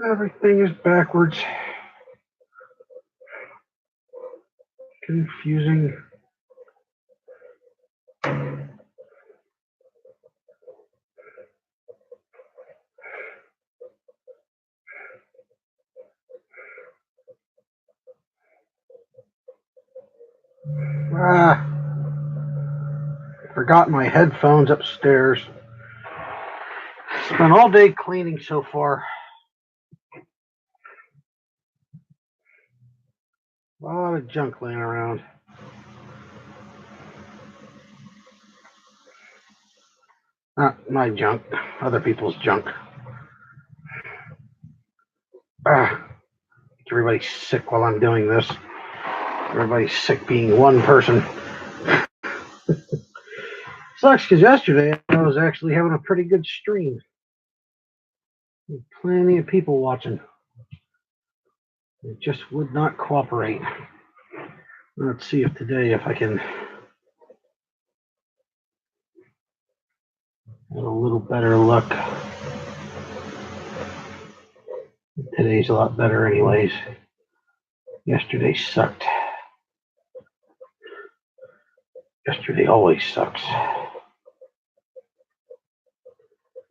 Everything is backwards. Confusing. Forgot my headphones upstairs. Spent all day cleaning so far. A lot of junk laying around. Not my junk, other people's junk. Everybody's sick while I'm doing this. Everybody's sick being one person. Sucks because yesterday I was actually having a pretty good stream. Plenty of people watching. It just would not cooperate. Let's see if today, if I can have a little better luck. Today's a lot better anyways. Yesterday sucked. Yesterday always sucks.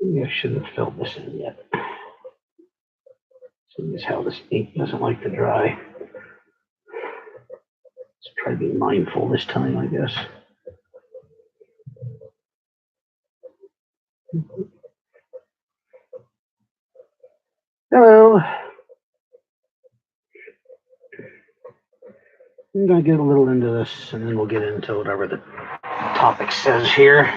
Maybe I shouldn't have filled this in yet. Seeing as how this ink doesn't like to dry. Let's try to be mindful this time, I guess. Hello. I'm going to get a little into this, and then we'll get into whatever the topic says here.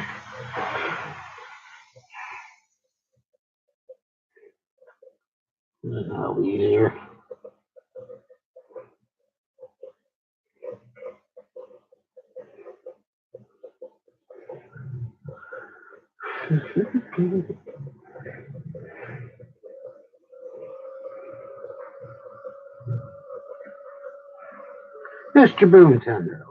That'll be easier. Mr. Boomtender.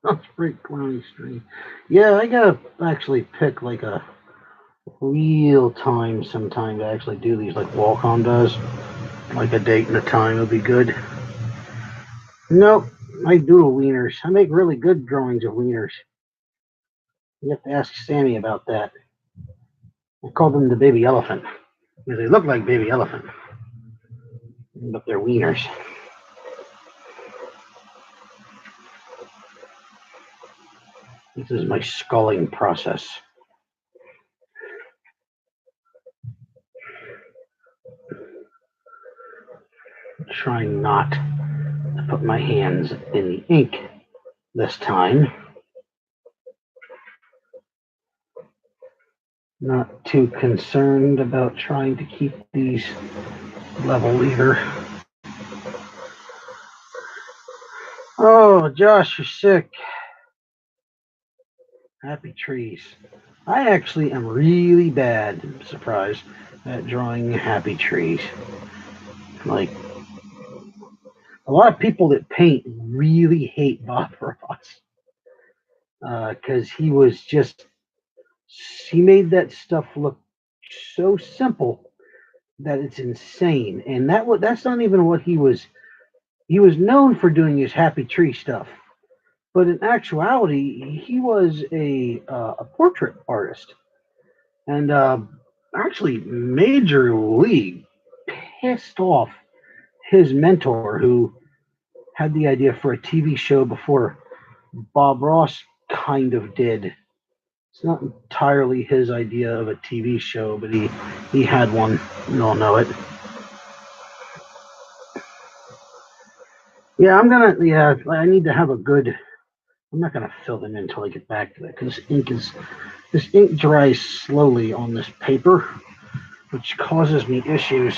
That's pretty clowny stream. Yeah, I gotta actually pick like a real time sometime to actually do these like Qualcomm does. Like a date and a time would be good. Nope, I doodle wieners. I make really good drawings of wieners. You have to ask Sammy about that. I call them the baby elephant because they look like baby elephant, but they're wieners. This is my sculling process. I'm trying not to put my hands in the ink this time. Not too concerned about trying to keep these level either. Oh, Josh, you're sick. Happy trees. I actually am really bad, surprised, at drawing happy trees. Like, a lot of people that paint really hate Bob Ross. Because he made that stuff look so simple that it's insane. And that's not even what he was known for doing his happy tree stuff. But in actuality, he was a portrait artist. And actually, Major League pissed off his mentor, who had the idea for a TV show before Bob Ross kind of did. It's not entirely his idea of a TV show, but he had one. You all know it. Yeah, I need to have a good. I'm not gonna fill them in until I get back to that because this ink dries slowly on this paper, which causes me issues.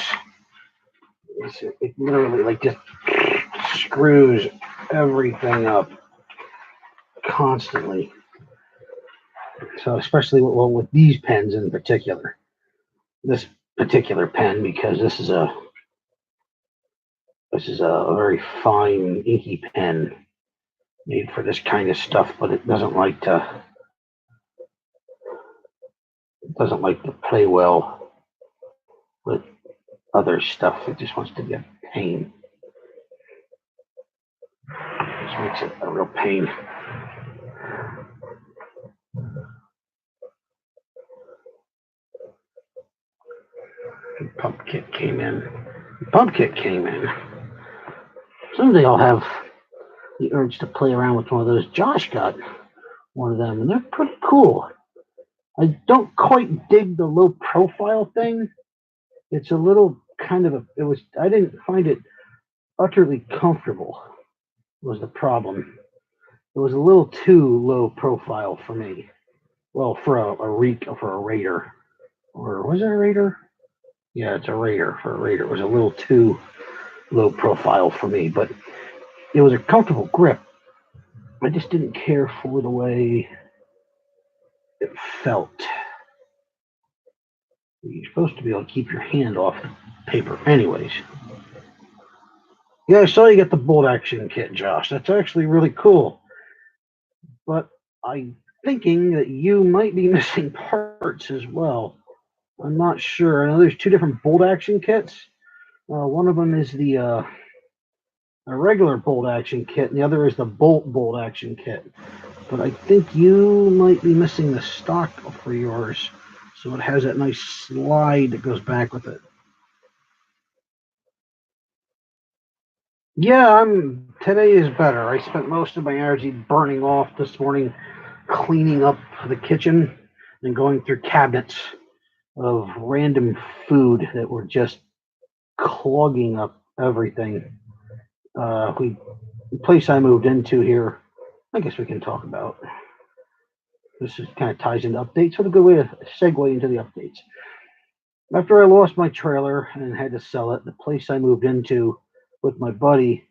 It literally like just screws everything up constantly. So especially with these pens in particular, this particular pen, because this is a very fine inky pen. made for this kind of stuff, but it doesn't like to play well with other stuff. It just wants to be a pain. Just makes it a real pain. Pump kit came in. Someday I'll have the urge to play around with one of those. Josh got one of them, and they're pretty cool. I don't quite dig the low profile thing. It's a little kind of I didn't find it utterly comfortable, was the problem. It was a little too low profile for me. Well, for a Raider. Or was it a Raider? Yeah, it's a Raider. For a Raider, it was a little too low profile for me, but it was a comfortable grip. I just didn't care for the way it felt. You're supposed to be able to keep your hand off the paper anyways. Yeah, I saw you get the bolt action kit, Josh. That's actually really cool. But I'm thinking that you might be missing parts as well. I'm not sure. I know there's two different bolt action kits. One of them is the a regular bolt action kit, and the other is the bolt action kit. But I think you might be missing the stock for yours. So it has that nice slide that goes back with it. Yeah, today is better. I spent most of my energy burning off this morning, cleaning up the kitchen and going through cabinets of random food that were just clogging up everything. The place I moved into here, I guess we can talk about. This kind of ties into updates, so it's a good way to segue into the updates. After I lost my trailer and had to sell it, the place I moved into with my buddy,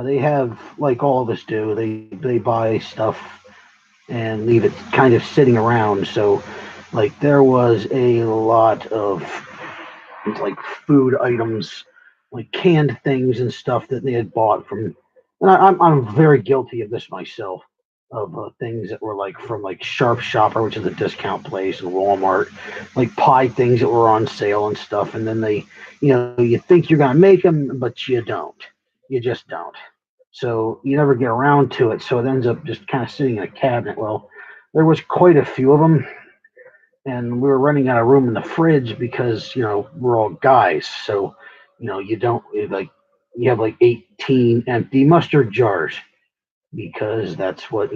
they have, like all of us do, they buy stuff and leave it kind of sitting around. So, like, there was a lot of like food items, like canned things and stuff that they had bought from. And I'm very guilty of this myself, of things that were like from like Sharp Shopper, which is a discount place, and Walmart, like pie things that were on sale and stuff. And then you think you're gonna make them, but you don't. You just don't. So you never get around to it. So it ends up just kind of sitting in a cabinet. Well, there was quite a few of them, and we were running out of room in the fridge because we're all guys. So you have like 18 empty mustard jars because that's what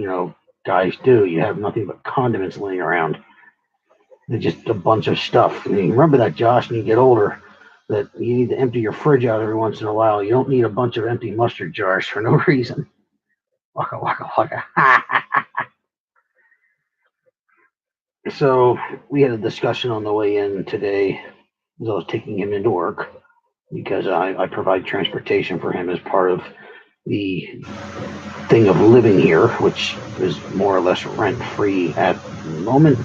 guys do. You have nothing but condiments laying around. They're just a bunch of stuff. And you remember that, Josh, when you get older, that you need to empty your fridge out every once in a while. You don't need a bunch of empty mustard jars for no reason. Waka waka waka. So we had a discussion on the way in today as I was taking him into work, because I provide transportation for him as part of the thing of living here, which is more or less rent-free at the moment.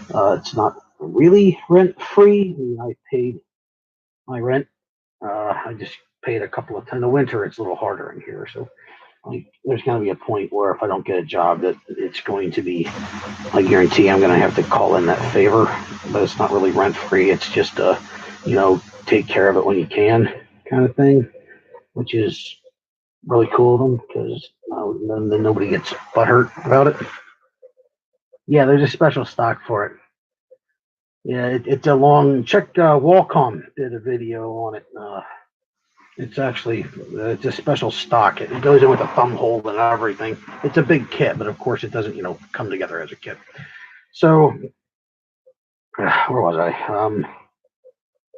It's not really rent-free. I mean, I paid my rent. I just paid a couple of times. In the winter, it's a little harder in here, so there's going to be a point where if I don't get a job, that it's going to be, I guarantee I'm going to have to call in that favor. But it's not really rent-free. It's just take care of it when you can kind of thing, which is really cool of them, because then nobody gets butthurt about it. Yeah, there's a special stock for it. Yeah, it's a long. Check Wacom did a video on it. It's a special stock. It goes in with a thumb hole and everything. It's a big kit, but of course it doesn't come together as a kit. So where was I?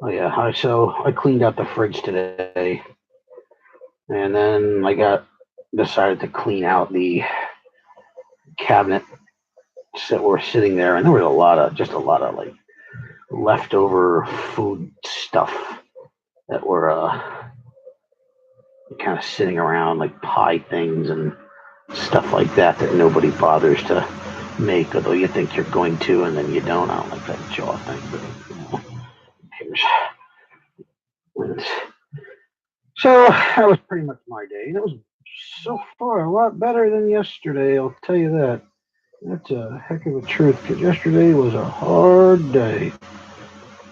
Oh yeah, I cleaned out the fridge today, and then I decided to clean out the cabinet that were sitting there, and there was a lot of like leftover food stuff that were kind of sitting around, like pie things and stuff like that nobody bothers to make, although you think you're going to, and then you don't. I don't like that jaw thing, but so that was pretty much my day, and it was so far a lot better than yesterday, I'll tell you that. That's a heck of a truth, because yesterday was a hard day.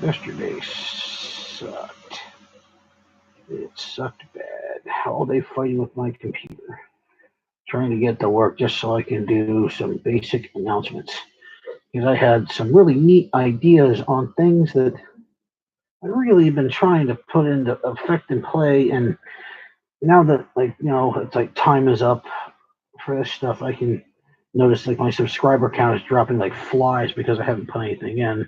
Yesterday sucked. It sucked bad. All day fighting with my computer. Trying to get to work just so I can do some basic announcements. Because I had some really neat ideas on things that I really been trying to put into effect and play, and now that, like, it's like time is up for this stuff, I can notice like my subscriber count is dropping like flies because I haven't put anything in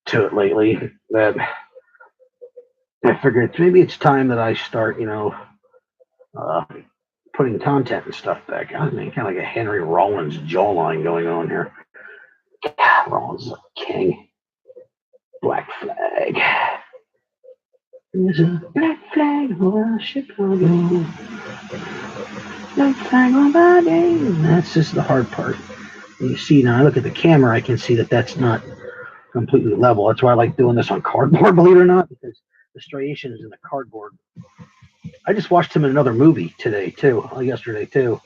to it lately. That I figured maybe it's time that I start, uh, putting content and stuff back. I mean, kind of like a Henry Rollins jawline going on here. God, Rollins is a king. Black flag. There's a black flag over Chicago. Black flag on my name. That's just the hard part. And you see, now I look at the camera, I can see that that's not completely level. That's why I like doing this on cardboard, believe it or not, because the striations in the cardboard. I just watched him in another movie yesterday too.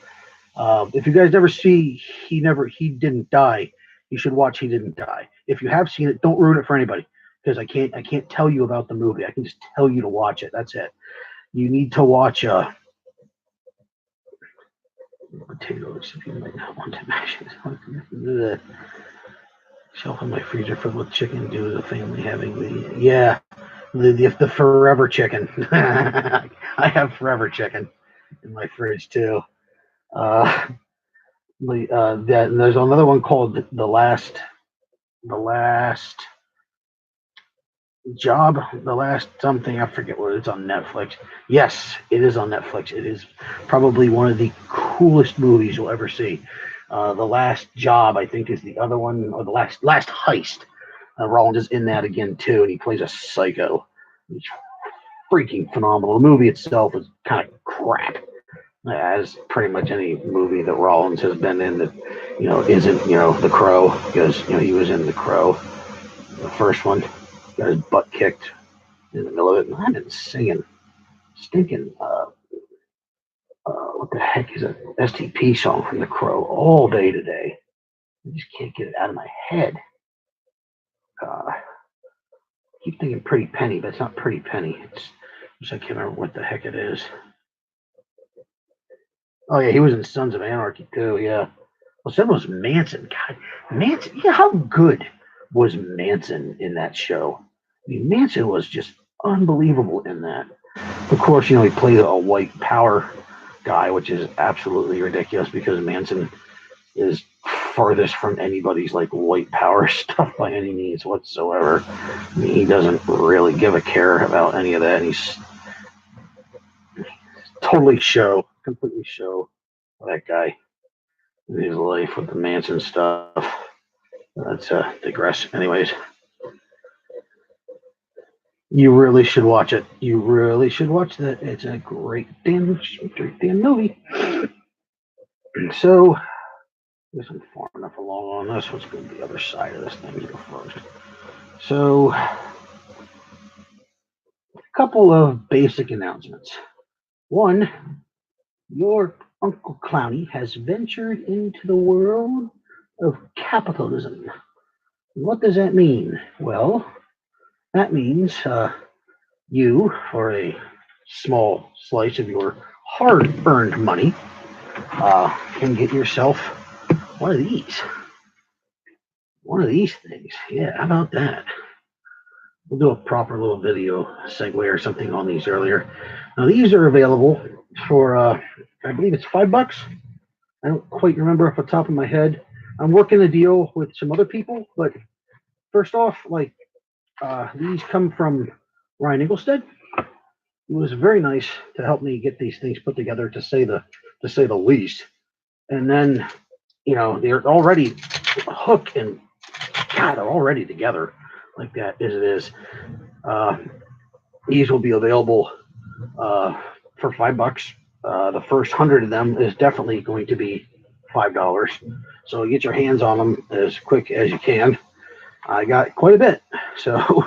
If you guys never see He Didn't Die, you should watch He Didn't Die. If you have seen it, don't ruin it for anybody, because I can't tell you about the movie. I can just tell you to watch it. That's it. You need to watch potatoes if you might not want to mash it. The shelf in my freezer filled with chicken due to the family having the forever chicken. I have forever chicken in my fridge too. There's another one called the last job, the last something, I forget what it's on Netflix. Yes, it is on Netflix. It is probably one of the coolest movies you'll ever see. The Last Job, I think, is the other one, or the last heist. Rollins is in that again too, and he plays a psycho. It's freaking phenomenal. The movie itself is kind of crap, as pretty much any movie that Rollins has been in that isn't The Crow, because he was in The Crow, the first one. Got his butt kicked in the middle of it, and I've been singing stinking what the heck is a STP song from The Crow all day today. I just can't get it out of my head. I keep thinking Pretty Penny, but it's not Pretty Penny. I can't remember what the heck it is. Oh yeah, he was in Sons of Anarchy too. Yeah. Well, so was Manson. God, Manson. Yeah, how good was Manson in that show? I mean, Manson was just unbelievable in that. Of course, he played a white power guy, which is absolutely ridiculous because Manson is farthest from anybody's like white power stuff by any means whatsoever. I mean, he doesn't really give a care about any of that. And he's completely show that guy in his life with the Manson stuff. That's digress. Anyways, you really should watch it. You really should watch that. It's a great damn movie. So, I guess I'm far enough along on this. Let's go to the other side of this thing here first. So, a couple of basic announcements. One, your Uncle Clowny has ventured into the world of capitalism. What does that mean? Well, that means you, for a small slice of your hard-earned money, can get yourself one of these. One of these things. Yeah, how about that? We'll do a proper little video segue or something on these earlier. Now, these are available for, I believe it's $5. I don't quite remember off the top of my head. I'm working a deal with some other people, but first off, these come from Ryan Ingolstead. It was very nice to help me get these things put together, to say the least. And then, they're already hooked and God, they're already together like that as it is. These will be available for $5. The first 100 of them is definitely going to be $5. So get your hands on them as quick as you can. I got quite a bit. So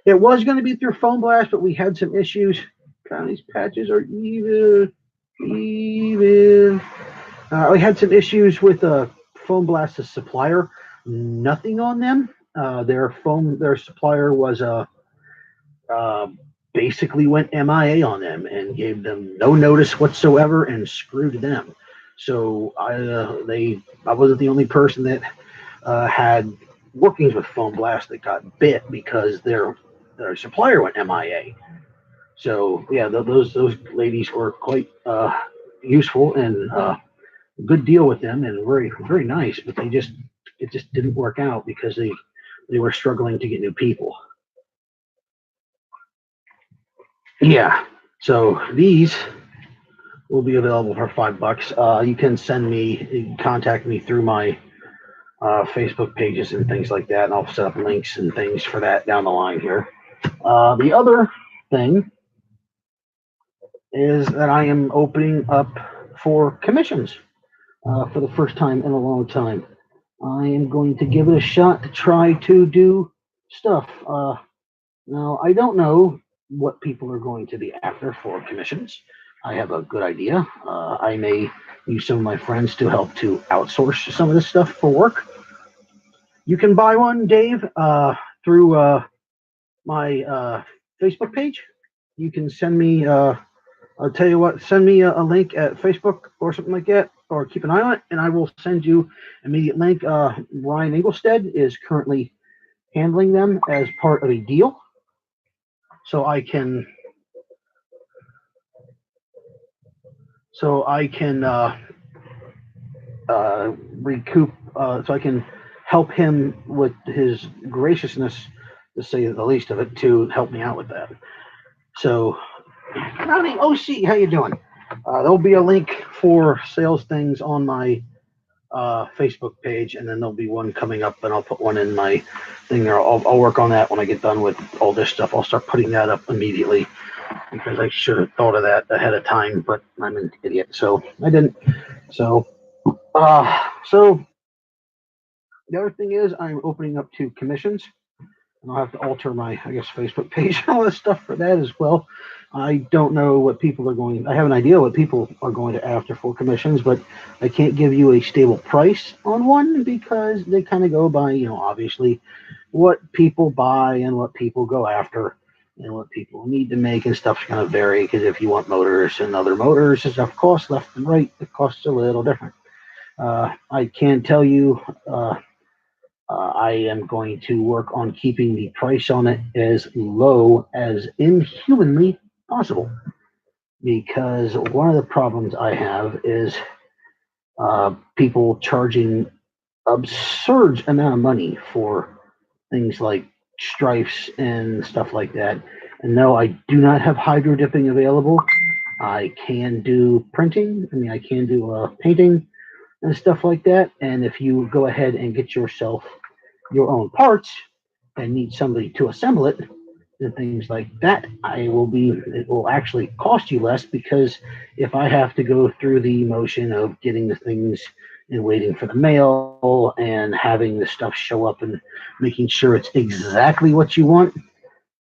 it was going to be through Phone Blast, but we had some issues. God, these patches are evil. Even we had some issues with Foam Blast's supplier. Nothing on them. Their supplier was uh, basically went MIA on them and gave them no notice whatsoever and screwed them. So I wasn't the only person that had workings with Foam Blast that got bit because their supplier went MIA. So yeah, those ladies were quite useful and good deal with them and very nice, but it just didn't work out because they were struggling to get new people. Yeah, so these will be available for $5. You can contact me through my Facebook pages and things like that, and I'll set up links and things for that down the line here. The other thing is that I am opening up for commissions for the first time in a long time. I am going to give it a shot to try to do stuff. Now, I don't know what people are going to be after for commissions. I have a good idea. I may use some of my friends to help to outsource some of this stuff for work. You can buy one, Dave, through my Facebook page. You can send me, I'll tell you what, send me a link at Facebook or something like that, or keep an eye on it, and I will send you an immediate link. Ryan Engelstead is currently handling them as part of a deal. So I can recoup, so I can help him with his graciousness, to say the least of it, to help me out with that. So, Ronnie OC, how you doing? There'll be a link for sales things on my Facebook page, and then there'll be one coming up, and I'll put one in my thing there. I'll work on that when I get done with all this stuff. I'll start putting that up immediately because I should have thought of that ahead of time, but I'm an idiot, so I didn't. So the other thing is I'm opening up to commissions, and I'll have to alter my, I guess, Facebook page and all this stuff for that as well. I don't know what people are going. I have an idea what people are going to after for commissions, but I can't give you a stable price on one because they kind of go by, obviously what people buy and what people go after and what people need to make and stuff's going to vary because if you want motors and other motors and stuff cost left and right, the costs are a little different. I can tell you I am going to work on keeping the price on it as low as inhumanly possible because one of the problems I have is people charging absurd amount of money for things like strifes and stuff like that. And no, I do not have hydro dipping available. I can do printing. I can do painting and stuff like that. And if you go ahead and get yourself your own parts and need somebody to assemble it and things like that, it will actually cost you less because if I have to go through the motion of getting the things and waiting for the mail and having the stuff show up and making sure it's exactly what you want,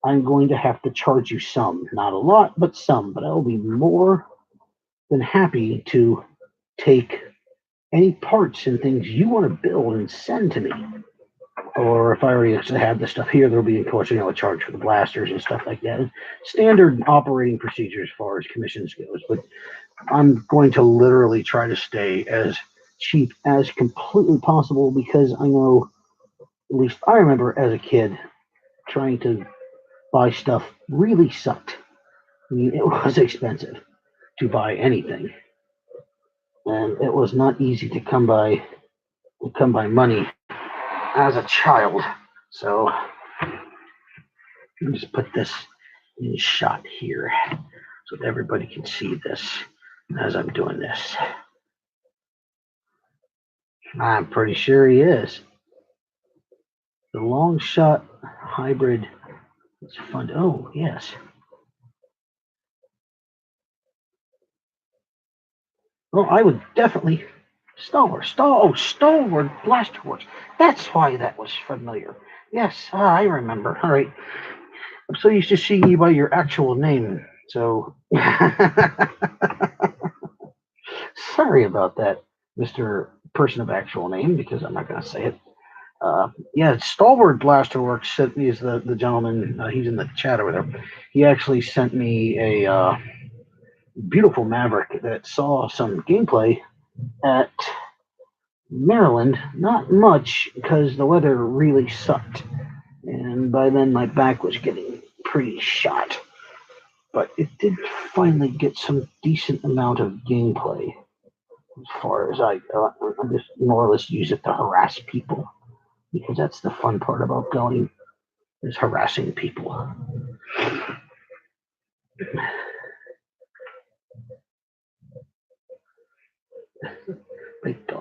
I'm going to have to charge you some. Not a lot, but some. But I will be more than happy to take any parts and things you want to build and send to me. Or if I already have the stuff here, there'll be, of course, a charge for the blasters and stuff like that. Standard operating procedure as far as commissions goes. But I'm going to literally try to stay as cheap as completely possible because I know, at least I remember as a kid, trying to buy stuff really sucked. It was expensive to buy anything. And it was not easy to come by money as a child. So let me just put this in shot here so that everybody can see this as I'm doing this. I'm pretty sure he is. The long shot hybrid is fun. Oh, yes. Well, I would definitely Stalwart Blasterworks. That's why that was familiar. Yes, I remember. All right. I'm so used to seeing you by your actual name. So Sorry about that, Mr. Person of actual name, because I'm not going to say it. Yeah, Stalwart Blasterworks sent me, is the gentleman, he's in the chat over there. He actually sent me a beautiful Maverick that saw some gameplay at Maryland. Not much, because the weather really sucked. And by then my back was getting pretty shot. But it did finally get some decent amount of gameplay. As far as I just more or less use it to harass people, because that's the fun part about going, is harassing people.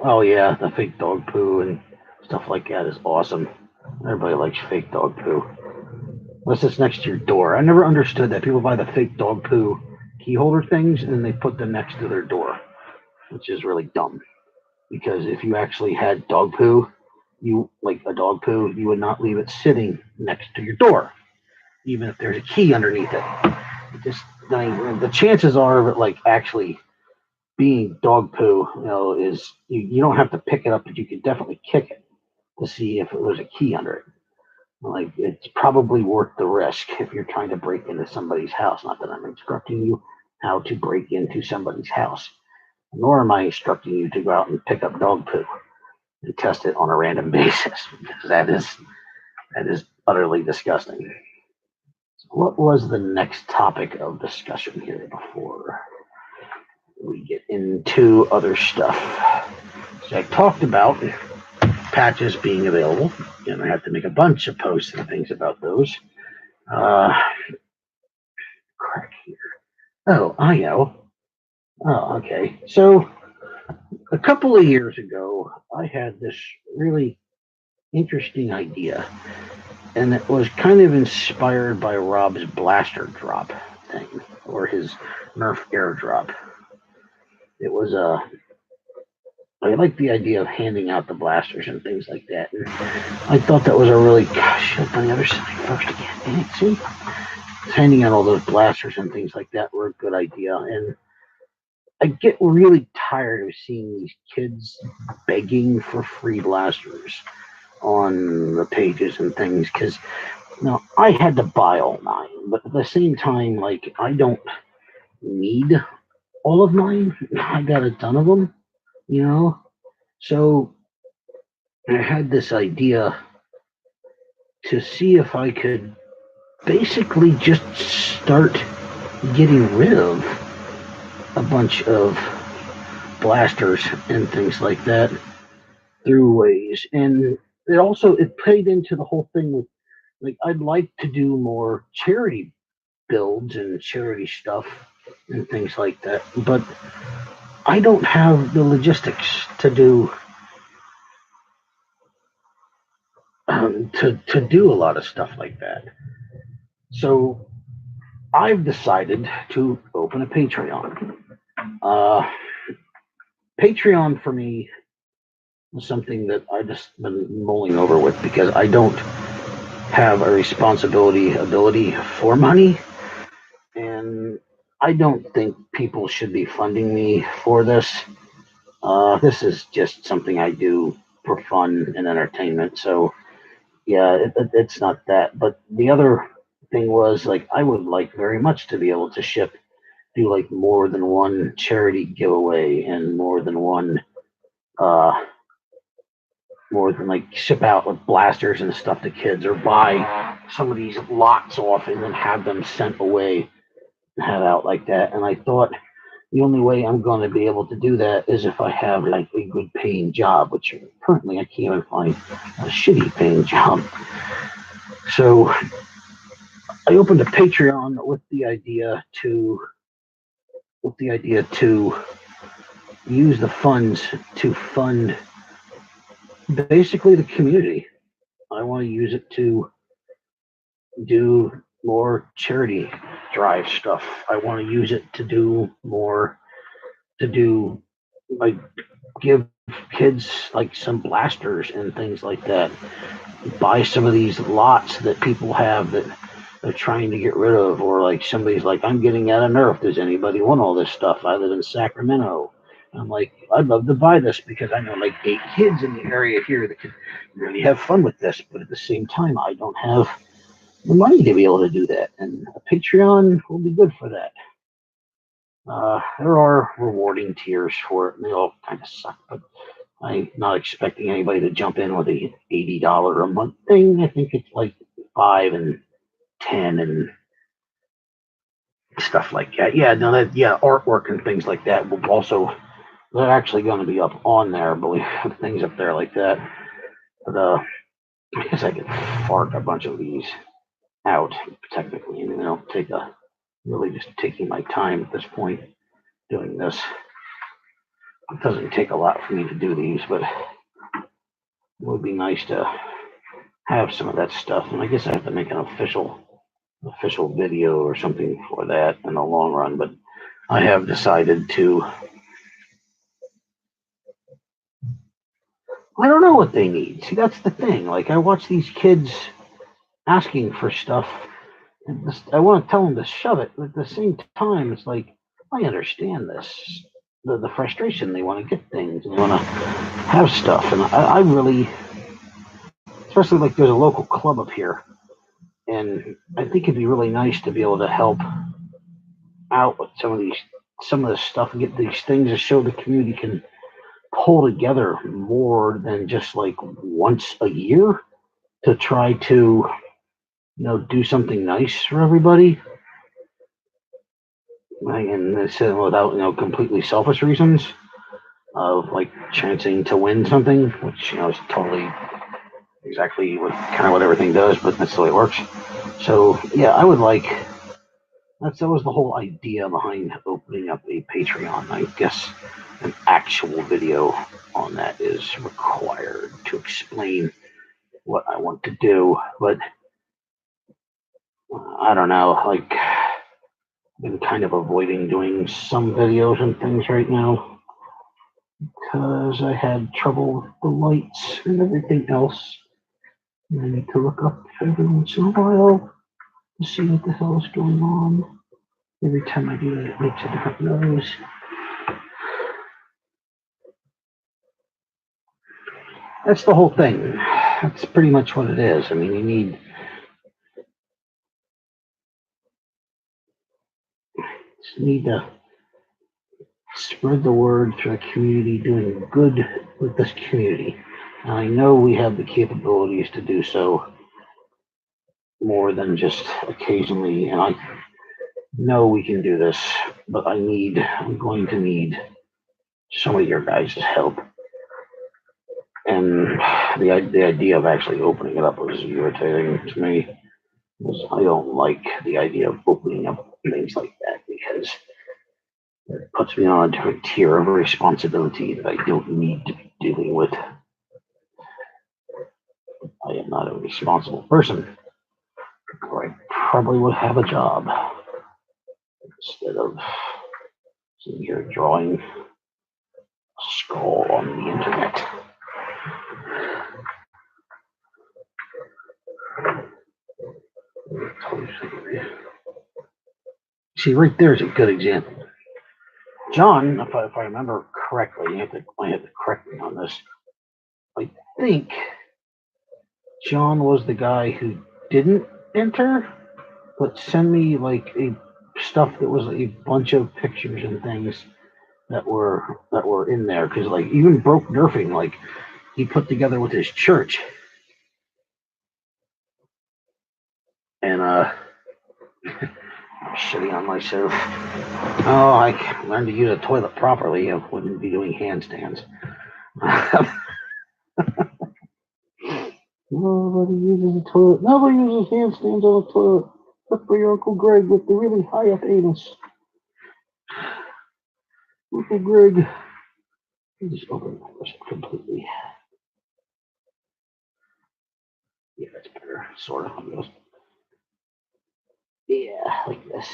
Oh yeah, the fake dog poo and stuff like that is awesome. Everybody likes fake dog poo. Unless it's next to your door. I never understood that. People buy the fake dog poo key holder things and then they put them next to their door, which is really dumb. Because if you actually had dog poo, you would not leave it sitting next to your door, even if there's a key underneath it. The chances are of it like actually being dog poo, is you don't have to pick it up, but you can definitely kick it to see if there's a key under it. Like, it's probably worth the risk if you're trying to break into somebody's house. Not that I'm instructing you how to break into somebody's house, nor am I instructing you to go out and pick up dog poo and test it on a random basis, because that is utterly disgusting. So what was the next topic of discussion here before we get into other stuff? So I talked about patches being available, and I have to make a bunch of posts and things about those. Crack here. Oh, I know. Oh, okay. So a couple of years ago, I had this really interesting idea, and it was kind of inspired by Rob's blaster drop thing, or his Nerf airdrop. It was I like the idea of handing out the blasters and things like that. And I thought that was a really, gosh, on the other side first again. Dang it, see? Handing out all those blasters and things like that were a good idea. And I get really tired of seeing these kids begging for free blasters on the pages and things, because I had to buy all 9, but at the same time, like, I don't need all of 9. I got a ton of them, So I had this idea to see if I could basically just start getting rid of a bunch of blasters and things like that through ways. And it played into the whole thing with, like, I'd like to do more charity builds and charity stuff and things like that, but I don't have the logistics to do to do a lot of stuff like that. So I've decided to open a Patreon. Patreon for me is something that I just been mulling over with, because I don't have a ability for money, and I don't think people should be funding me for this. This is just something I do for fun and entertainment. So yeah, it's not that. But the other thing was, like, I would like very much to be able to do like more than one charity giveaway and more than like ship out with blasters and stuff to kids, or buy some of these lots off and then have them sent away and have out like that. And I thought the only way I'm going to be able to do that is if I have like a good paying job, which currently I can't even find a shitty paying job. So I opened a Patreon with the idea to use the funds to fund basically the community. I want to use it to do more charity drive stuff. I want to use it to do like give kids like some blasters and things like that. Buy some of these lots that people have that they're trying to get rid of, or like somebody's like, I'm getting out of Nerf. Does anybody want all this stuff? I live in Sacramento. I'm like, I'd love to buy this because I know like 8 kids in the area here that could really have fun with this. But at the same time, I don't have the money to be able to do that. And a Patreon will be good for that. There are rewarding tiers for it, and they all kind of suck. But I'm not expecting anybody to jump in with a $80 a month thing. I think it's like 5 and 10 and stuff like that. Yeah, no, artwork and things like that will also. They're actually going to be up on there, but we have things up there like that. But I guess I could fart a bunch of these out technically. I mean, it'll take really just taking my time at this point doing this. It doesn't take a lot for me to do these, but it would be nice to have some of that stuff. And I guess I have to make an official video or something for that in the long run. But I have decided to. I don't know what they need. See, that's the thing. Like, I watch these kids asking for stuff, and I want to tell them to shove it, but at the same time, it's like, I understand this. The frustration. They want to get things, and they want to have stuff. And I really, especially like there's a local club up here, and I think it'd be really nice to be able to help out with some of this stuff and get these things to show the community can pull together more than just like once a year to try to do something nice for everybody, and without completely selfish reasons of like chancing to win something, which is totally exactly what everything does, but that's the way it works. So yeah, I would like. That was the whole idea behind opening up a Patreon. I guess an actual video on that is required to explain what I want to do, but I don't know. Like, I've been kind of avoiding doing some videos and things right now because I had trouble with the lights and everything else. And I need to look up every once in a while to see what the hell is going on. Every time I do that, it makes a different noise. That's the whole thing. That's pretty much what it is. I mean, you need to spread the word through the community, doing good with this community. And I know we have the capabilities to do so more than just occasionally, and I know we can do this, but I'm going to need some of your guys' help. And the idea of actually opening it up was irritating to me. I don't like the idea of opening up things like that because it puts me on a different tier of responsibility that I don't need to be dealing with. I am not a responsible person, or I probably would have a job instead of sitting here drawing a skull on the internet. See, right there is a good example. John, if I remember correctly, I have to correct me on this. I think John was the guy who didn't enter, but send me like stuff that was a bunch of pictures and things that were in there, because like even broke nerfing, like he put together with his church, and I'm shitting on myself. Oh, I learned to use a toilet properly. I wouldn't be doing handstands. Nobody uses a toilet. Nobody uses handstands on a toilet. Look for your Uncle Greg with the really high up anus. Uncle Greg. I just opened my wrist completely. Yeah, that's better. Sort of. Yeah, like this.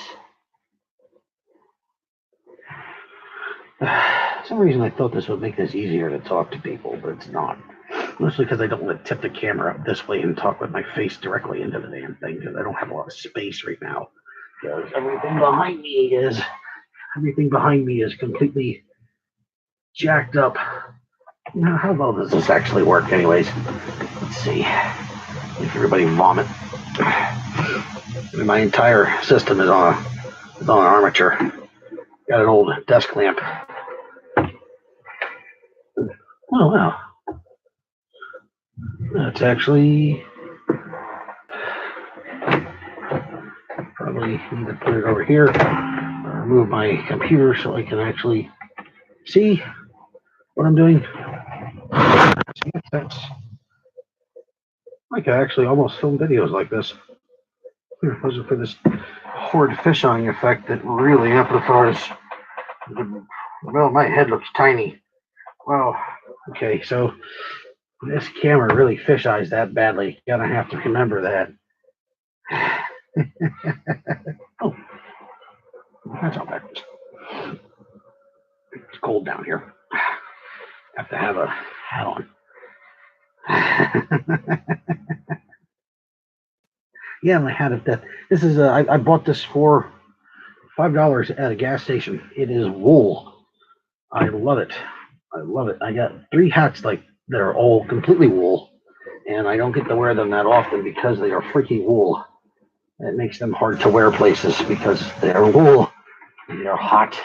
For some reason I thought this would make this easier to talk to people, but it's not. Mostly because I don't want to tip the camera up this way and talk with my face directly into the damn thing, because I don't have a lot of space right now. Because everything behind me is completely jacked up. Now, how well does this actually work anyways? Let's see. If everybody vomit. My entire system is on armature. Got an old desk lamp. Oh wow. That's actually probably need to put it over here. Remove my computer so I can actually see what I'm doing. I could actually almost film videos like this. If it wasn't for this horde fisheye effect that really amplifies. Well, my head looks tiny. Well, okay, so this camera really fisheyes that badly. Gonna have to remember that. Oh, that's all backwards. It's cold down here. Have to have a hat on. Yeah, my hat of death. This is I bought this for $5 at a gas station. It is wool. I love it. I love it. I got 3 hats like that are all completely wool, and I don't get to wear them that often because they are freaking wool. It makes them hard to wear places because they are wool and they're hot.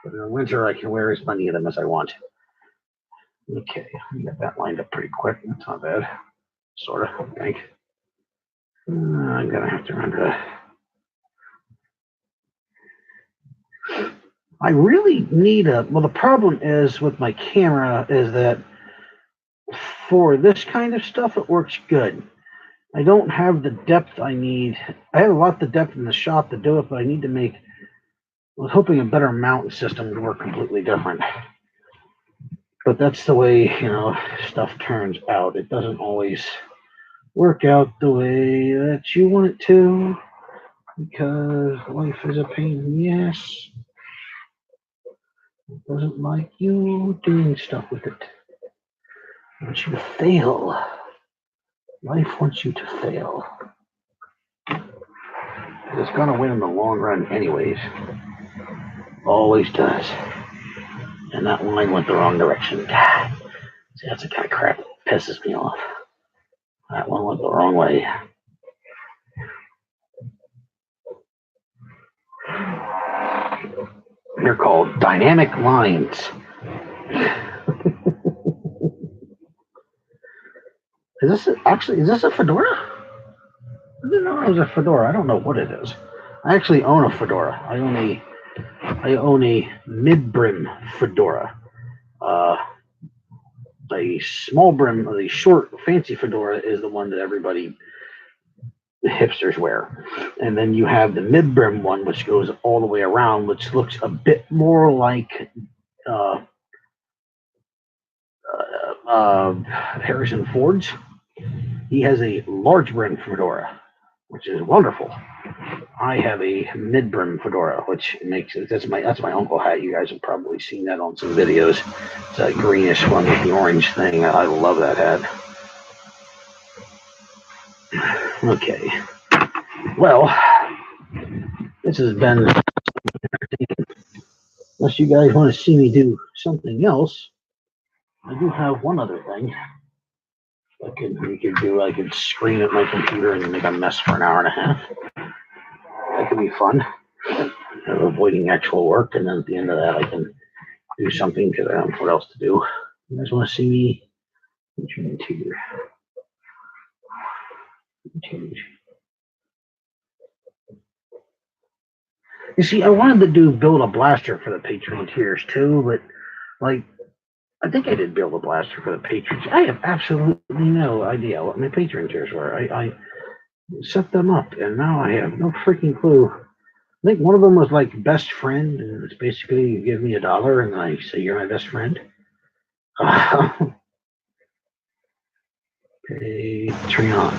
But in the winter, I can wear as many of them as I want. Okay, I got that lined up pretty quick. That's not bad. Sort of, I think. I'm gonna have to remember that. I really need well, the problem is with my camera is that for this kind of stuff, it works good. I don't have the depth I need. I have a lot of depth in the shot to do it, but I need to make, I was hoping a better mount system would work completely different. But that's the way, stuff turns out. It doesn't always work out the way that you want it to, because life is a pain in the ass. It doesn't like you doing stuff with it. It wants you to fail. Life wants you to fail. It's gonna win in the long run anyways. Always does. And that line went the wrong direction. See, that's the kind of crap that pisses me off. That one went the wrong way. They're called dynamic lines. Is this a Fedora? I didn't know it was a Fedora. I don't know what it is. I actually own a Fedora. I own a mid-brim Fedora. A small brim, the short fancy Fedora is the one that everybody, the hipsters wear. And then you have the mid-brim one, which goes all the way around, which looks a bit more like Harrison Ford's. He has a large brim Fedora, which is wonderful. I have a mid-brim Fedora, which makes it, that's my uncle hat. You guys have probably seen that on some videos. It's a greenish one with the orange thing. I love that hat. Okay. Well, this has been entertaining. Unless you guys want to see me do something else, I do have one other thing. I could scream at my computer and make a mess for an hour and a half. That could be fun. Avoiding actual work, and then at the end of that, I can do something because I don't know what else to do. You guys want to see me? You see, I wanted to build a blaster for the Patriot Ears too, but like, I think I did build a blaster for the Patriots. I have absolutely no idea what my Patriot Ears were. I set them up, and now I have no freaking clue. I think one of them was like best friend, and it's basically you give me $1 and I say you're my best friend.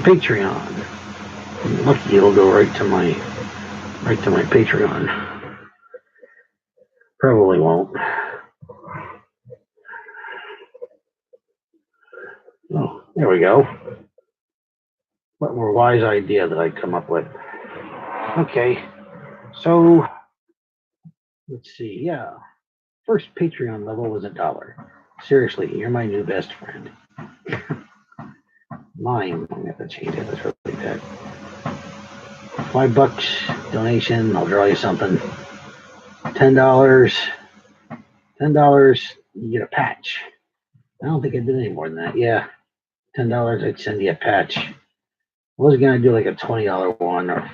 Patreon. Lucky it'll go right to my Patreon. Probably won't. Oh, there we go. What more wise idea that I come up with? Okay, so let's see. Yeah, first Patreon level was $1. Seriously, you're my new best friend. Mine, I'm gonna have to change it. That's really bad. $5 donation. I'll draw you something. $10. $10. You get a patch. I don't think I did any more than that. Yeah, $10. I'd send you a patch. I was gonna do like a $20 one or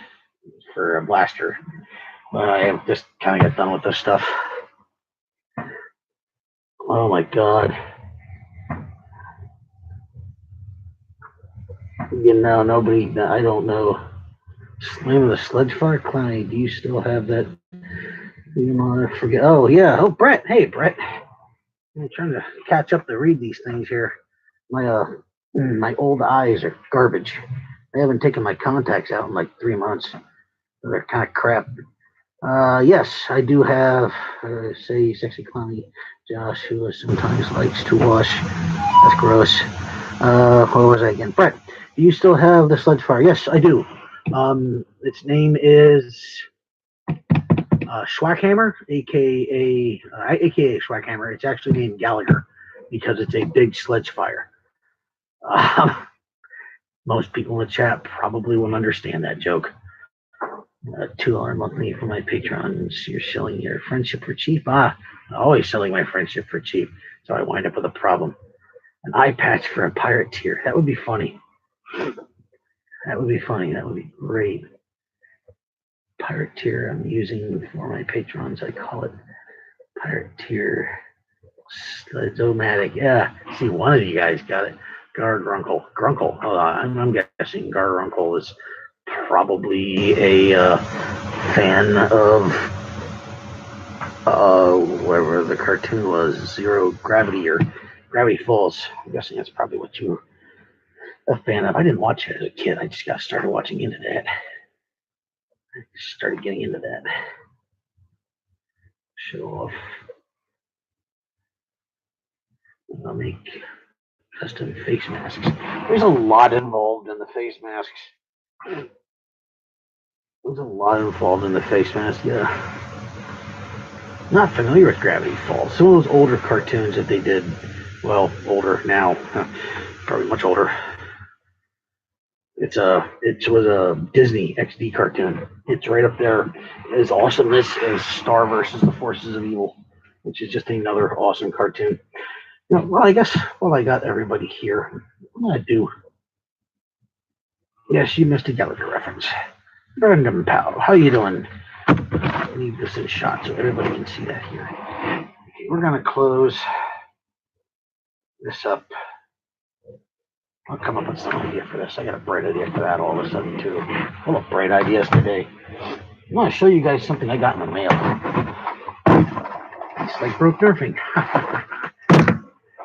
for a blaster, but I have just kind of got done with this stuff. Oh my god. You know, nobody, I don't know. Name of the Sledgefire Clowny. Do you still have that? I forget. Oh, yeah. Oh, Brett. Hey, Brett. I'm trying to catch up to read these things here. My old eyes are garbage. I haven't taken my contacts out in like 3 months. They're kind of crap. Yes, I do have, say, Sexy Clowny Josh, who sometimes likes to wash. That's gross. What was I again? Brett, do you still have the Sledgefire? Yes, I do. Its name is Schwackhammer, aka Schwackhammer. It's actually named Gallagher because it's a big Sledgefire. Most people in the chat probably won't understand that joke. $2 monthly for my patrons. You're selling your friendship for cheap. I'm always selling my friendship for cheap, so I wind up with a problem. An eye patch for a pirate tier. That would be funny. That would be funny. That would be great. Pirate tier I'm using for my patrons. I call it pirate tier Sledge-O-Matic. Yeah. See, one of you guys got it. Gargrunkle. Grunkle. I'm guessing Gargrunkle is probably a fan of whatever the cartoon was, Zero Gravity or Gravity Falls. I'm guessing that's probably what you were a fan of. I didn't watch it as a kid. I just got started watching into that. I started getting into that. Show off. I'll make custom face masks. There's a lot involved in the face masks. There's a lot involved in the face mask, yeah. Not familiar with Gravity Falls. Some of those older cartoons that they did, well, older now, probably much older. It was a Disney XD cartoon. It's right up there as awesomeness as Star versus the Forces of Evil, which is just another awesome cartoon. You know, well, I guess while I got everybody here, what do I do? Yes, you missed a Gallagher reference. Brendan Powell, how you doing? I need this in shot so everybody can see that here. Okay, we're gonna close this up. I'll come up with some idea for this. I got a bright idea for that all of a sudden too. Full of bright ideas today. I want to show you guys something I got in the mail. It's like broke nerfing.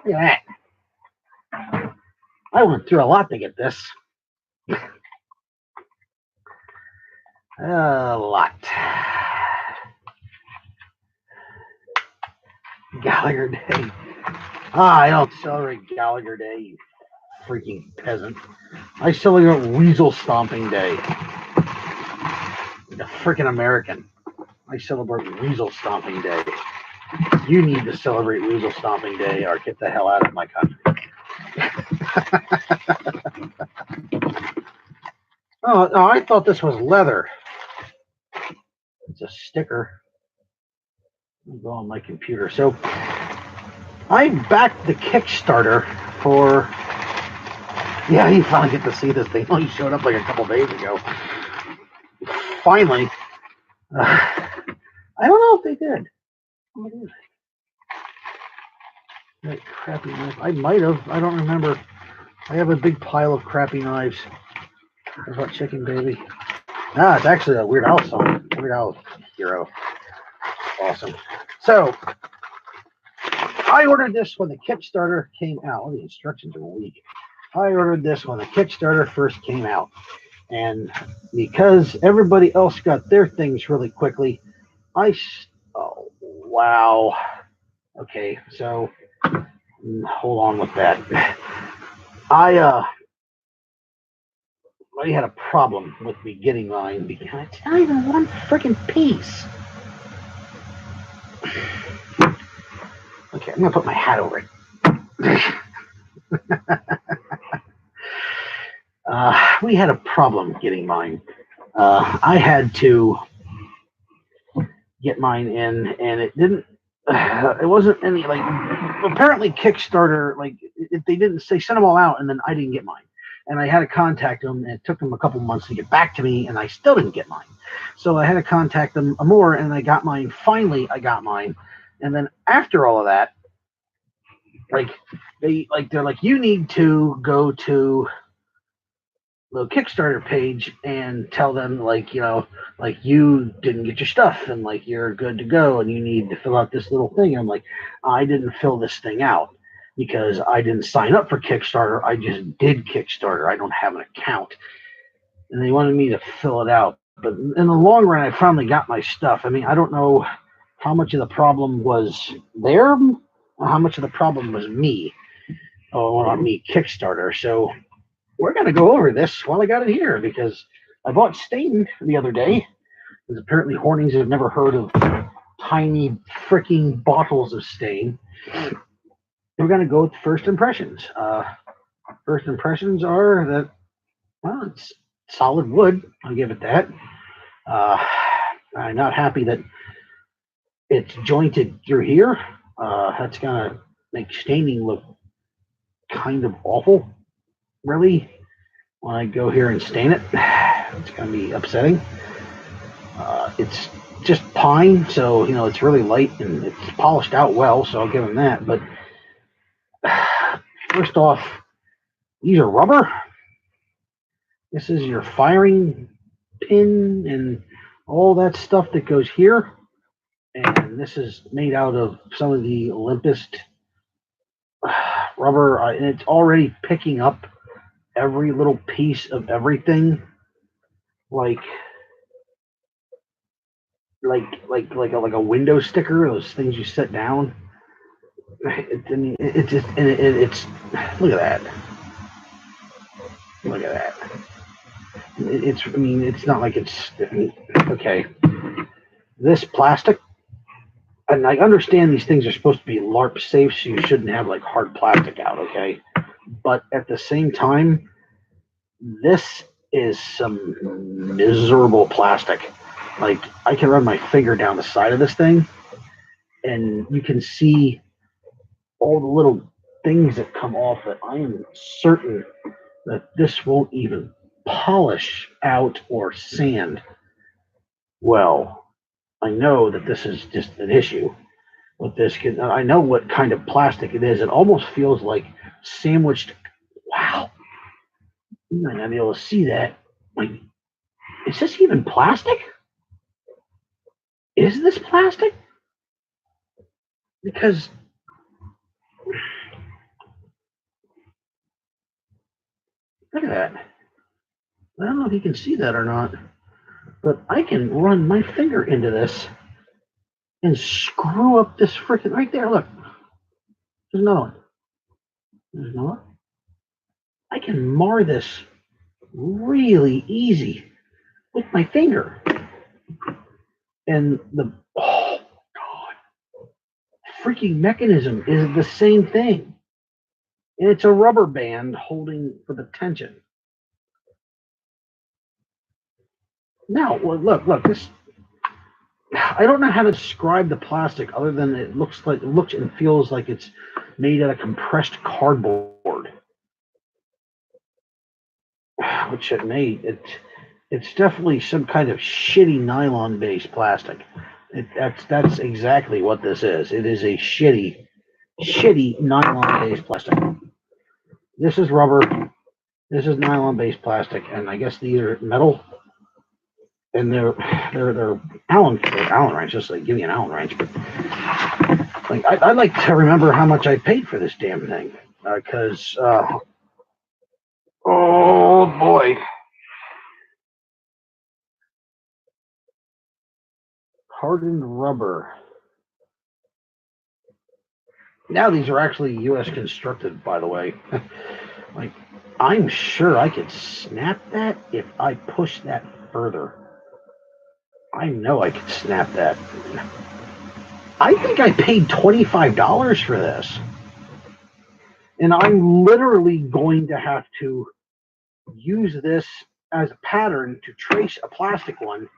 Look at that. I went through a lot to get this. A lot. Gallagher Day. I don't celebrate Gallagher Day, you freaking peasant. I celebrate Weasel Stomping Day. Like a freaking American. I celebrate Weasel Stomping Day. You need to celebrate Weasel Stomping Day or get the hell out of my country. Oh, no, I thought this was leather. It's a sticker. I'll go on my computer. So I backed the Kickstarter for. Yeah, you finally get to see this thing. Only showed up like a couple days ago. Finally. I don't know if they did. Oh, it is. That crappy knife. I might have. I don't remember. I have a big pile of crappy knives. There's that chicken baby. Ah, it's actually a Weird Al song. Weird Al hero. Awesome. So, I ordered this when the Kickstarter came out. Oh, the instructions are weak. I ordered this when the Kickstarter first came out. And because everybody else got their things really quickly, oh, wow. Okay, so hold on with that. I had a problem with me getting mine because it's not even one freaking piece. I'm gonna put my hat over it. We had a problem getting mine. I had to get mine in, and it didn't. It wasn't any like. Apparently, Kickstarter they didn't say send them all out, and then I didn't get mine. And I had to contact them, and it took them a couple months to get back to me, and I still didn't get mine. So I had to contact them more, and I got mine. Finally, I got mine, and then after all of that, they're like, you need to go to the Kickstarter page and tell them you didn't get your stuff and you're good to go and you need to fill out this little thing. And I'm like, I didn't fill this thing out because I didn't sign up for Kickstarter. I just did Kickstarter. I don't have an account. And they wanted me to fill it out. But in the long run, I finally got my stuff. I mean, I don't know how much of the problem was there or how much of the problem was me. Oh, not me, Kickstarter. So we're going to go over this while I got it here because I bought Stain the other day. Because apparently Hornings have never heard of tiny freaking bottles of Stain. We're going to go with first impressions. First impressions are that, well, it's solid wood. I'll give it that. I'm not happy that it's jointed through here. That's going to make staining look kind of awful. Really, when I go here and stain it, it's going to be upsetting. It's just pine, so it's really light and it's polished out well, so I'll give them that. But first off, these are rubber. This is your firing pin and all that stuff that goes here, and this is made out of some of the Olympus rubber, and it's already picking up every little piece of everything, like a window sticker, those things you set down. It's look at that. Look at that. It's not like it's okay. This plastic, and I understand these things are supposed to be LARP safe, so you shouldn't have hard plastic out, okay? But at the same time, this is some miserable plastic. I can run my finger down the side of this thing, and you can see all the little things that come off it. I am certain that this won't even polish out or sand. Well, I know that this is just an issue with this. I know what kind of plastic it is. It almost feels like sandwiched. Wow. You might not be able to see that. Is this even plastic? Is this plastic? Because look at that. I don't know if you can see that or not, but I can run my finger into this and screw up this freaking right there. Look, there's another one. There's another one. I can mar this really easy with my finger. And the freaking mechanism is the same thing. And it's a rubber band holding for the tension. Now, look, this. I don't know how to describe the plastic other than it looks and feels like it's made out of compressed cardboard. Which it's definitely some kind of shitty nylon-based plastic. That's exactly what this is. It is a shitty nylon-based plastic. This is rubber. This is nylon-based plastic, and I guess these are metal. And they're Allen wrench, just give me an Allen wrench. But I'd like to remember how much I paid for this damn thing, because oh boy. Hardened rubber. Now these are actually U.S. constructed, by the way. I'm sure I could snap that if I push that further. I know I could snap that. I think I paid $25 for this. And I'm literally going to have to use this as a pattern to trace a plastic one.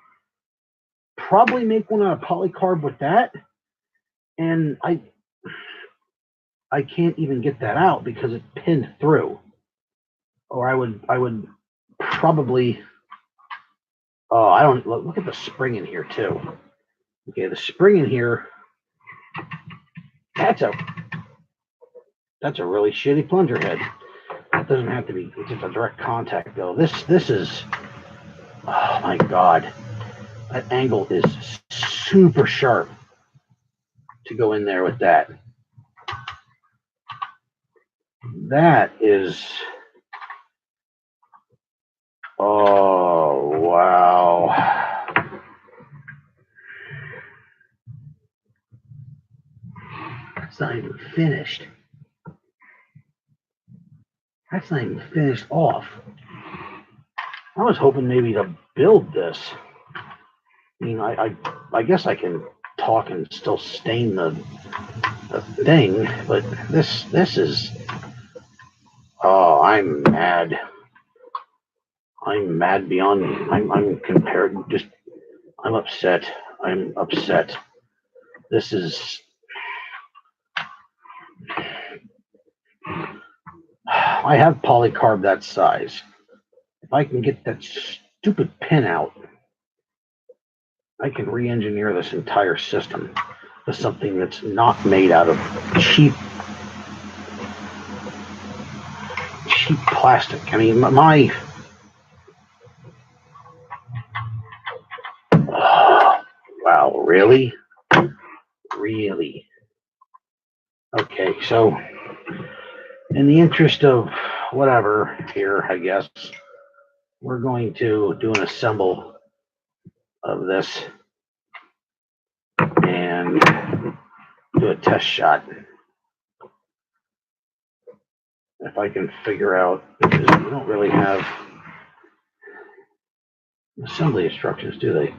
Probably make one out of polycarb with that. And I can't even get that out because it pinned through. Or I would probably, oh, I don't, look at the spring in here too. Okay, the spring in here, that's a really shitty plunger head. That doesn't have to be, it's just a direct contact though. This is, oh my God. That angle is super sharp to go in there with that. That is, oh, wow. That's not even finished. That's not even finished off. I was hoping maybe to build this. I mean, I guess I can talk and still stain the thing, but this is, oh, I'm mad. I'm mad beyond, I'm compared, just, I'm upset. I'm upset. This is, I have polycarb that size. If I can get that stupid pin out, I can re-engineer this entire system to something that's not made out of cheap plastic. I mean, wow, really? Really? Okay, so in the interest of whatever here, I guess, we're going to do an assemble of this and do a test shot. If I can figure out, because we don't really have assembly instructions, do they?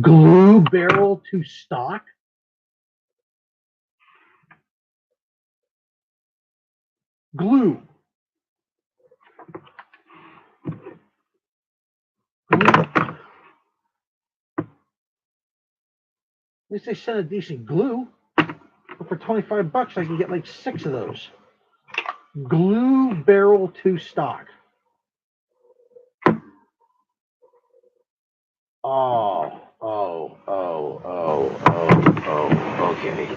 Glue barrel to stock? Glue. At least they sent a decent glue. But for $25, I can get like 6 of those. Glue barrel to stock. Oh, okay.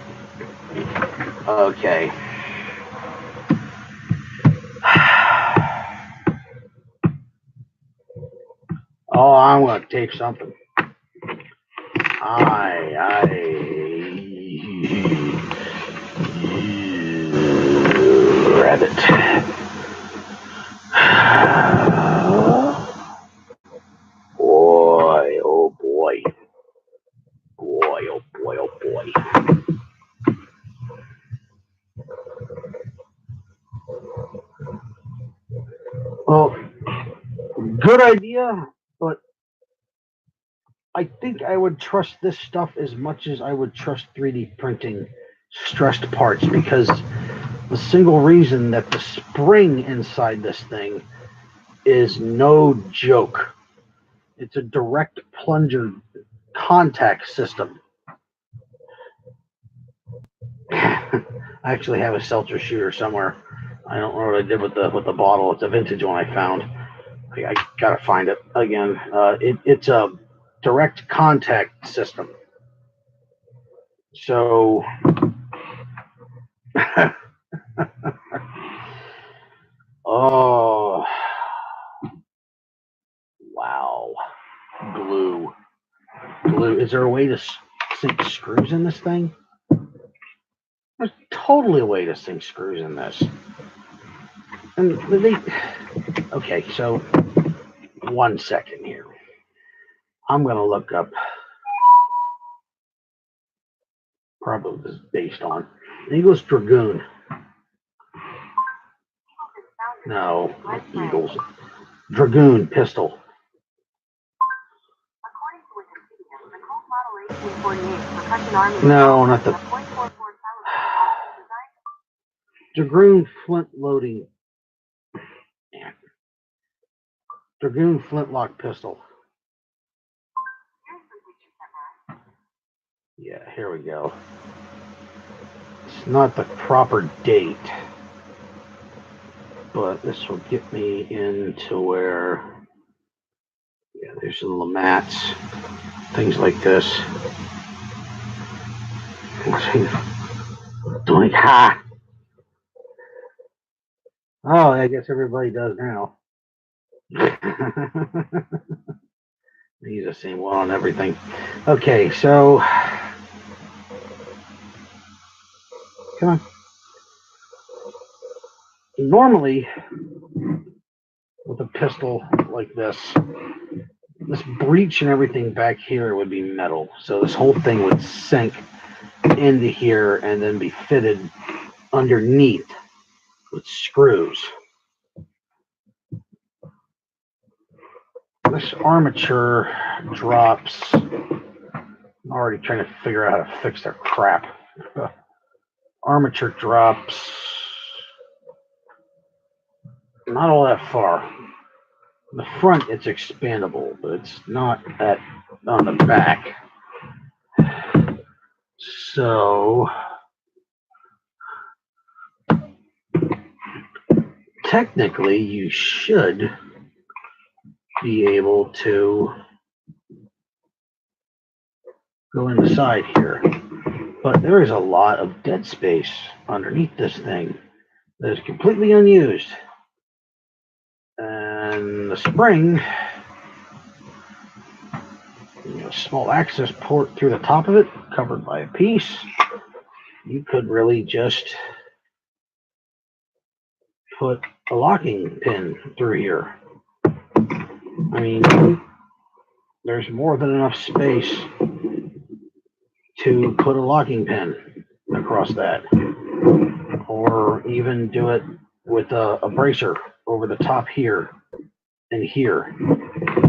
Okay. Oh, I'm gonna tape something. Rabbit. Boy, oh boy. Boy, oh boy, oh boy. Well, good idea, but I think I would trust this stuff as much as I would trust 3D printing stressed parts, because the single reason that the spring inside this thing is no joke. It's a direct plunger contact system. I actually have a seltzer shooter somewhere. I don't know what I did with the bottle. It's a vintage one I found. I gotta find it again. It's a direct contact system. So oh wow. Glue. Is there a way to sink screws in this thing? There's totally a way to sink screws in this. And okay, so 1 second here. I'm going to look up, probably this is based on English Dragoon. No, not Eagles. Dragoon pistol. No, not the Dragoon Flint loading. Dragoon Flintlock pistol. Yeah, here we go. It's not the proper date, but this will get me into where, yeah, there's the lamats, things like this. Doing ha! Oh, I guess everybody does now. Use the same one on everything. Okay, so come on. Normally, with a pistol like this breech and everything back here would be metal. So this whole thing would sink into here and then be fitted underneath with screws. This armature drops. I'm already trying to figure out how to fix their crap. Armature drops not all that far. In the front, it's expandable, but it's not on the back. So technically, you should be able to go inside here, but there is a lot of dead space underneath this thing that is completely unused. And the spring, a small access port through the top of it, covered by a piece. You could really just put a locking pin through here. I mean, there's more than enough space to put a locking pin across that, or even do it with a bracer over the top here and here,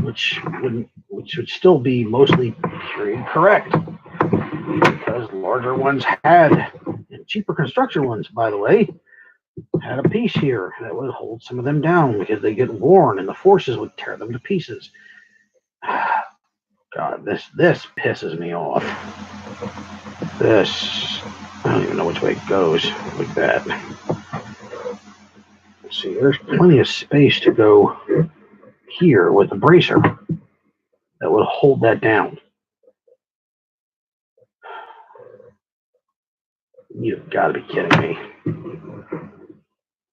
which would still be mostly period correct, because larger ones had, and cheaper construction ones, by the way, had a piece here that would hold some of them down because they get worn and the forces would tear them to pieces. God, this pisses me off. This, I don't even know which way it goes like that. Let's see, there's plenty of space to go here with the bracer that would hold that down. You've got to be kidding me.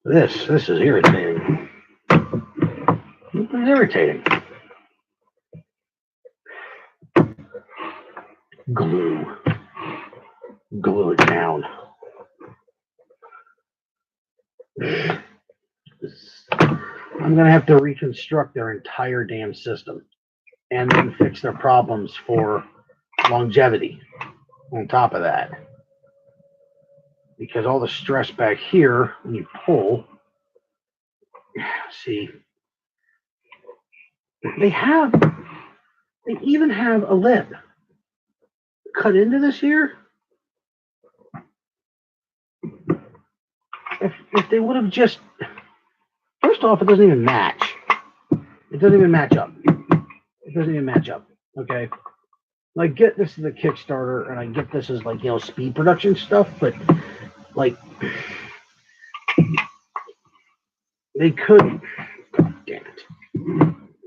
This is irritating. It's irritating. Glue it down. I'm gonna have to reconstruct their entire damn system and then fix their problems for longevity on top of that, because all the stress back here when you pull, see, they even have a lid cut into this here. If they would have just, first off, it doesn't even match. It doesn't even match up. It doesn't even match up. Okay. I get this is a Kickstarter, and I get this is like, speed production stuff, but like, they could. God damn it.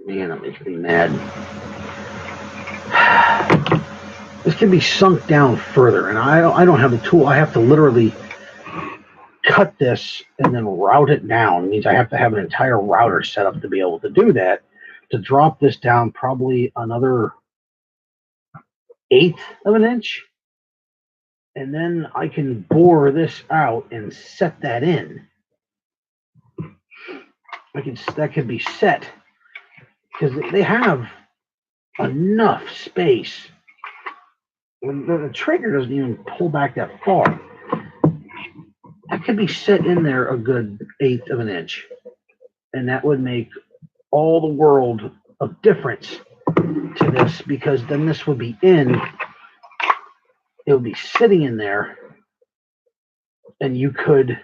Man, that makes me mad. This can be sunk down further, and I don't have the tool. I have to literally cut this and then route it down. It means I have to have an entire router set up to be able to do that, to drop this down probably another 1/8 of an inch. And then I can bore this out and set that in. That could be set, because they have enough space. The trigger doesn't even pull back that far. That could be set in there a good 1/8 of an inch, and that would make all the world of difference to this, because then this would be in, it would be sitting in there, and you could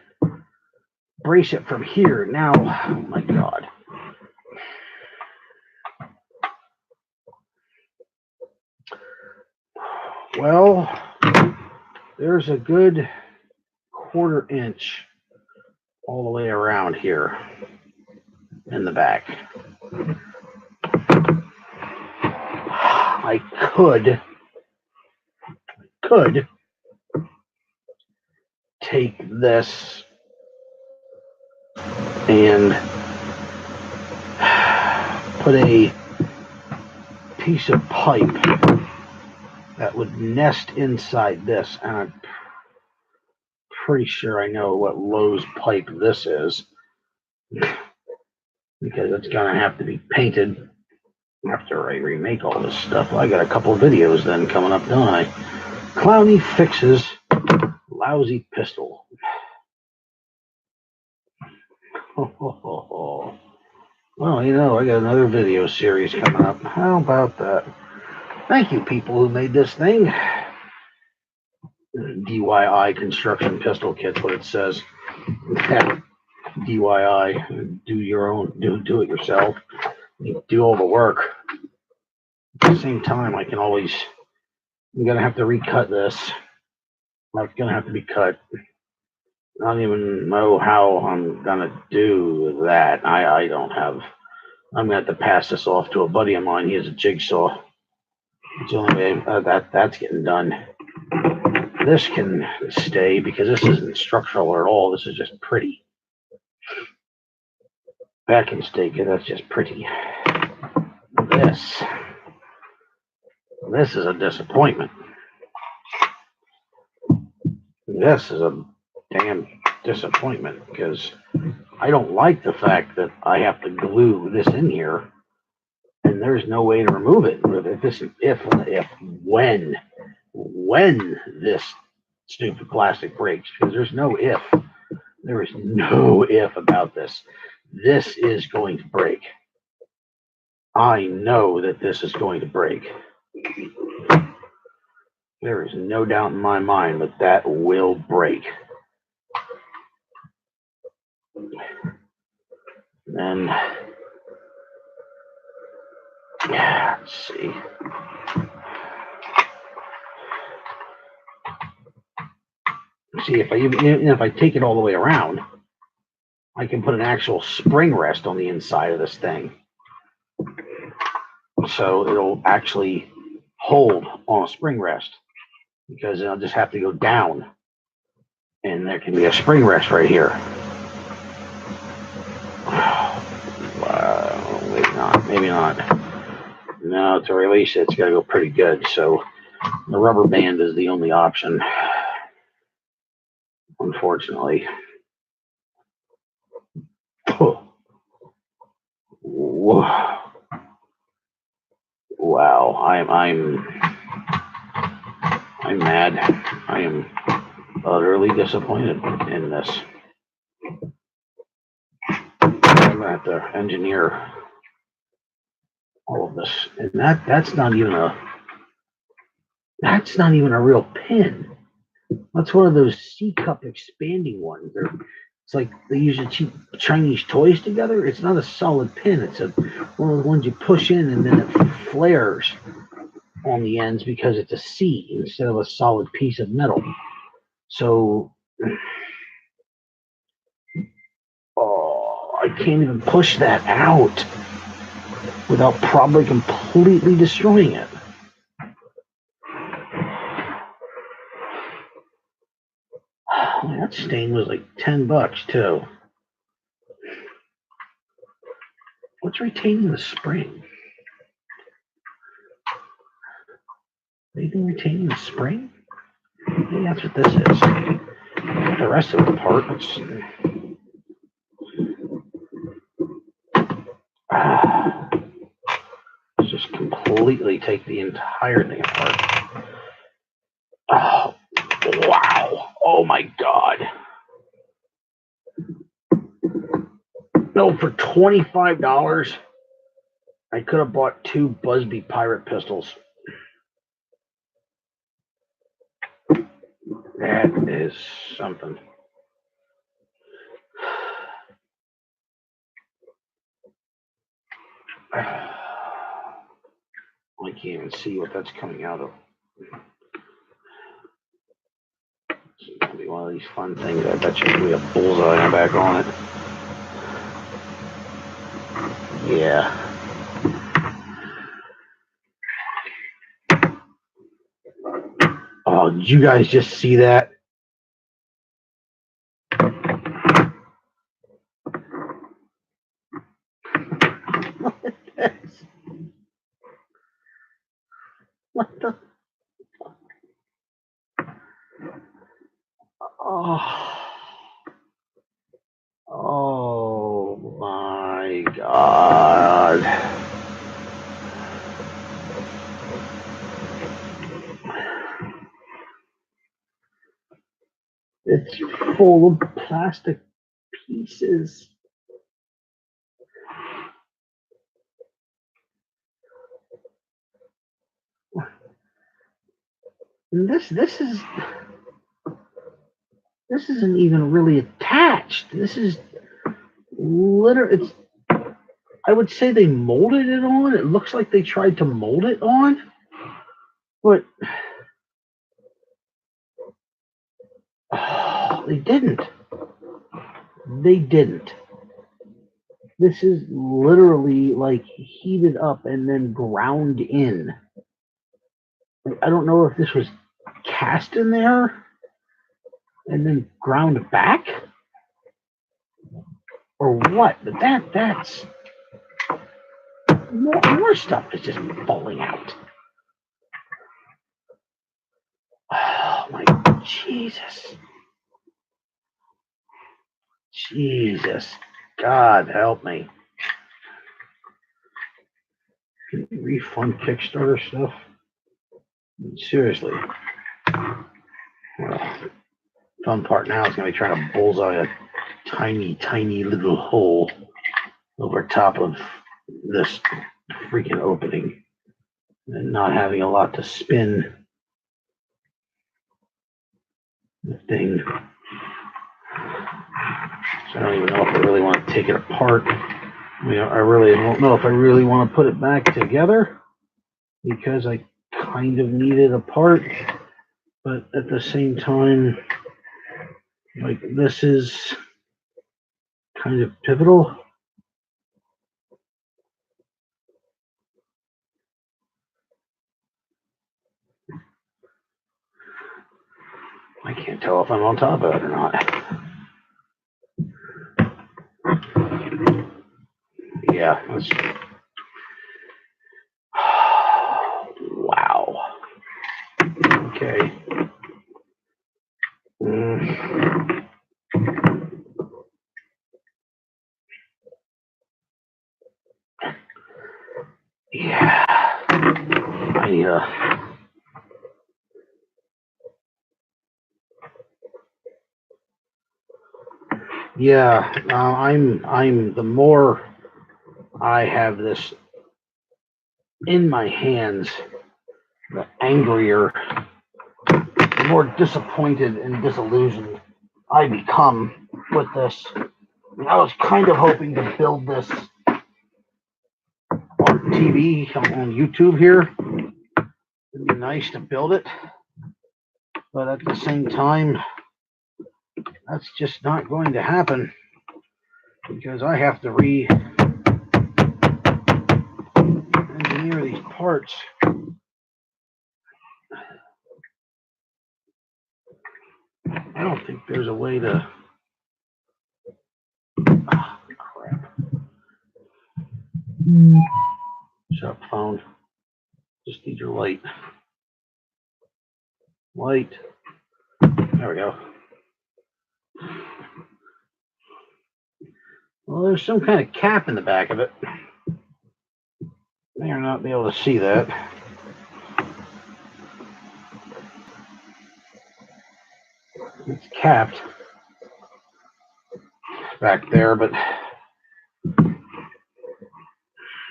brace it from here. Now, oh my God. Well, there's a good 1/4 inch all the way around here in the back. I could take this and put a piece of pipe that would nest inside this, and I'm pretty sure I know what Lowe's pipe this is, because it's gonna have to be painted after I remake all this stuff. Well, I got a couple of videos then coming up, don't I? Clowny fixes lousy pistol. Well, you know, I got another video series coming up. How about that? Thank you, people who made this thing. DIY construction pistol kit's what it says. DIY, do your own, do it yourself. You do all the work. At the same time, I'm gonna have to recut this. It's gonna have to be cut. I don't even know how I'm gonna do that. I don't have. I'm gonna have to pass this off to a buddy of mine. He has a jigsaw. It's the only way that's getting done. This can stay because this isn't structural at all. This is just pretty. That can stay because that's just pretty. This is a disappointment. This is a damn disappointment because I don't like the fact that I have to glue this in here and there's no way to remove it. When this stupid plastic breaks, because there's no if. There is no if about this. This is going to break. I know that this is going to break. There is no doubt in my mind that that will break. And let's see. See, if I take it all the way around, I can put an actual spring rest on the inside of this thing. So it'll actually hold on a spring rest, because I'll just have to go down and there can be a spring rest right here. Maybe not. No, to release it's got to go pretty good. So the rubber band is the only option, unfortunately. Whoa. Wow, I'm mad. I am utterly disappointed in this. I'm gonna have to engineer all of this, and that's not even a real pin. That's one of those C-cup expanding ones. It's like they use the cheap Chinese toys together. It's not a solid pin. It's one of the ones you push in and then it flares on the ends because it's a C instead of a solid piece of metal. So, I can't even push that out without probably completely destroying it. That stain was like $10 too. What's retaining the spring? Anything retaining the spring? Maybe that's what this is. The rest of the part, let's just completely take the entire thing apart. Oh, wow. Oh my God. No, for $25, I could have bought 2 Busby pirate pistols. That is something. I can't even see what that's coming out of. It's gonna be one of these fun things. I bet you there'll be a bullseye back on it. Yeah. Oh, did you guys just see that? What the? Oh. Oh my God. It's full of plastic pieces. And this isn't even really attached. This is literally, it's, I would say they molded it on. It looks like they tried to mold it on, but they didn't. They didn't. This is literally like heated up and then ground in. Like, I don't know if this was cast in there and then ground back or what, but that's more stuff is just falling out. Oh my Jesus. Jesus. God help me. Can you refund Kickstarter stuff? Seriously. Well, fun part now is going to be trying to bullseye a tiny, tiny little hole over top of this freaking opening and not having a lot to spin the thing. So I don't even know if I really want to take it apart. I mean, I really don't know if I really want to put it back together because I kind of need it apart, but at the same time, like, this is kind of pivotal. I can't tell if I'm on top of it or not. Yeah, that's... Wow. Okay. Yeah. I'm the more I have this in my hands, the angrier, the more disappointed and disillusioned I become with this. I was kind of hoping to build this on TV, on YouTube here. It'd be nice to build it, but at the same time, that's just not going to happen because I have to re-engineer these parts. I don't think there's a way to... Ah, crap. Shut up, phone. Just need your light. Light. There we go. Well, there's some kind of cap in the back of it. May or not be able to see that. It's capped back there, but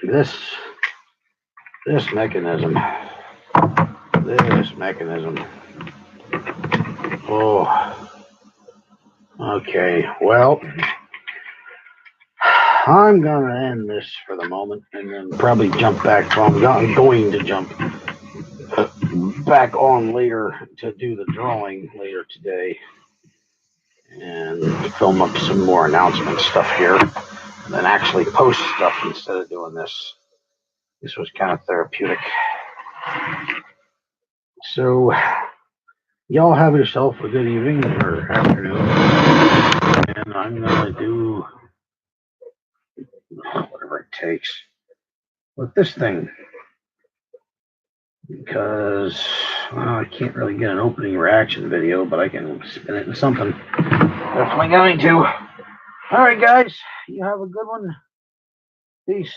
this This mechanism. This mechanism. Oh. Okay, well, I'm going to end this for the moment and then probably jump back. I'm going to jump back on later to do the drawing later today and film up some more announcement stuff here and then actually post stuff instead of doing this. This was kind of therapeutic. So, y'all have yourself a good evening or afternoon. And I'm going to do whatever it takes with this thing. Because, well, I can't really get an opening reaction video, but I can spin it into something. Definitely going to. All right, guys. You have a good one. Peace.